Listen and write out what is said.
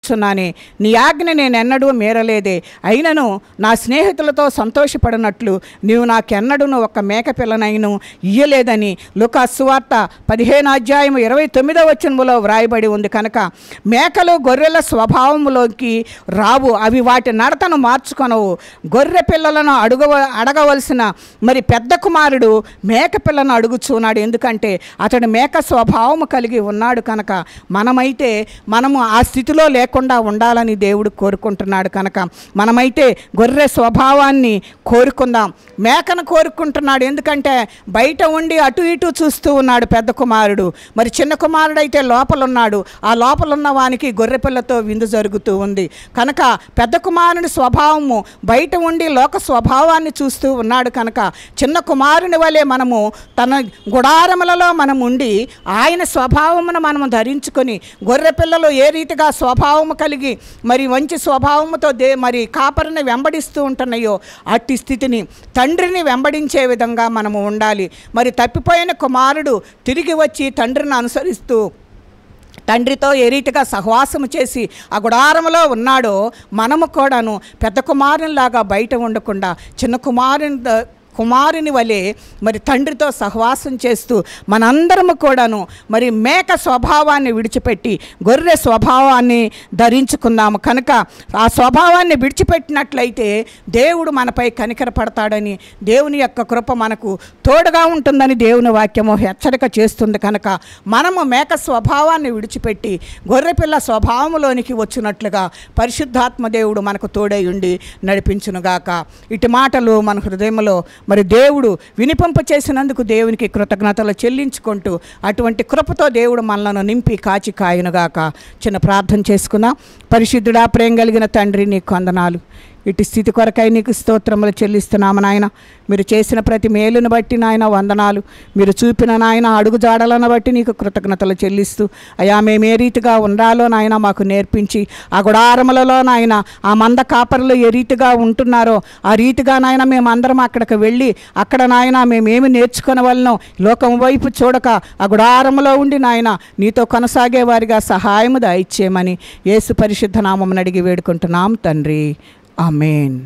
చేయుచున్నానే, నీ ఆజ్ఞ నేను ఎన్నడూ మీరలేదే. అయినను నా స్నేహితులతో సంతోషపడినట్లు నీవు నాకెన్నడూను ఒక మేకపిల్లనైను ఇయ్యలేదని లూకా సువార్త 15:29 వ్రాయబడి ఉంది. కనుక మేకలు గొర్రెల స్వభావములోకి రావు, అవి వాటి నడతను మార్చుకొనవు. గొర్రె పిల్లలను అడగవలసిన మరి పెద్ద కుమారుడు మేక పిల్లను అడుగుచున్నాడు, ఎందుకంటే అతడు మేక స్వభావము కలిగి ఉన్నాడు. కనుక మనము ఆ స్థితిలో లేకుండా ఉండాలని దేవుడు కోరుకుంటున్నాడు. కనుక మనమైతే గొర్రె స్వభావాన్ని కోరుకుందాం. మేకను కోరుకుంటున్నాడు, ఎందుకంటే బయట ఉండి అటు ఇటు చూస్తూ ఉన్నాడు పెద్ద కుమారుడు. మరి చిన్న కుమారుడు అయితే లోపలున్నాడు, ఆ లోపలున్న వానికి గొర్రె పిల్లతో విందు జరుగుతూ ఉంది. కనుక పెద్ద కుమారుని స్వభావము బయట ఉండి లోక స్వభావాన్ని చూస్తూ ఉన్నాడు. కనుక చిన్న కుమారుని వలె మనము తన గుడారములలో మనం ఉండి ఆయన స్వభావమును మనము ధరించుకొని, గొర్రె పిల్లలు ఏ రీతిగా స్వభావము కలిగి మరి మంచి స్వభావముతో మరి కాపరిని వెంబడిస్తూ ఉంటున్నాయో అట్టి స్థితిని తండ్రిని వెంబడించే విధంగా మనము ఉండాలి. మరి తప్పిపోయిన కుమారుడు తిరిగి వచ్చి తండ్రిని అనుసరిస్తూ తండ్రితో ఏ రీతిగా సహవాసము చేసి ఆ గుడారములో ఉన్నాడో మనము కూడాను పెద్ద కుమారునిలాగా బయట ఉండకుండా చిన్న కుమారుని వలె మరి తండ్రితో సహవాసం చేస్తూ మనందరము కూడాను మరి మేక స్వభావాన్ని విడిచిపెట్టి గొర్రె స్వభావాన్ని ధరించుకుందాము. కనుక ఆ స్వభావాన్ని విడిచిపెట్టినట్లయితే దేవుడు మనపై కనికరపడతాడని, దేవుని యొక్క కృప మనకు తోడుగా ఉంటుందని దేవుని వాక్యము హెచ్చరిక చేస్తుంది. కనుక మనము మేక స్వభావాన్ని విడిచిపెట్టి గొర్రెపిల్ల స్వభావంలోనికి వచ్చినట్లుగా పరిశుద్ధాత్మ దేవుడు మనకు తోడై ఉండి నడిపించునుగాక. ఇటు మాటలు మన హృదయంలో మరి దేవుడు వినిపింప చేసినందుకు దేవునికి కృతజ్ఞతలు చెల్లించుకుంటూ అటువంటి కృపతో దేవుడు మనలను నింపి కాచి కాయునుగాక. చిన్న ప్రార్థన చేసుకుందాం. పరిశుద్ధుడా, ప్రేమ కలిగిన తండ్రి, నీకు వందనాలు. ఇటు స్థితి కొరకై నీకు స్తోత్రములు చెల్లిస్తున్నాము నాయన. మీరు చేసిన ప్రతి మేలును బట్టి నాయన వందనాలు. మీరు చూపిన నాయన అడుగు జాడలను బట్టి నీకు కృతజ్ఞతలు చెల్లిస్తూ అయా మేము ఏ రీతిగా ఉండాలో నాయన మాకు నేర్పించి, ఆ గుడారములలో నాయన ఆ మంద కాపరులు ఏ రీతిగా ఉంటున్నారో ఆ రీతిగా నాయన మేమందరం అక్కడికి వెళ్ళి అక్కడ నాయన మేమేమి నేర్చుకునవలనో లోకం వైపు చూడక ఆ గుడారములో ఉండి నాయన నీతో కొనసాగే వారిగా సహాయము దయచేయమని యేసు పరిశుద్ధ నామమున అడిగి వేడుకుంటున్నాం తండ్రి. ఆమేన్.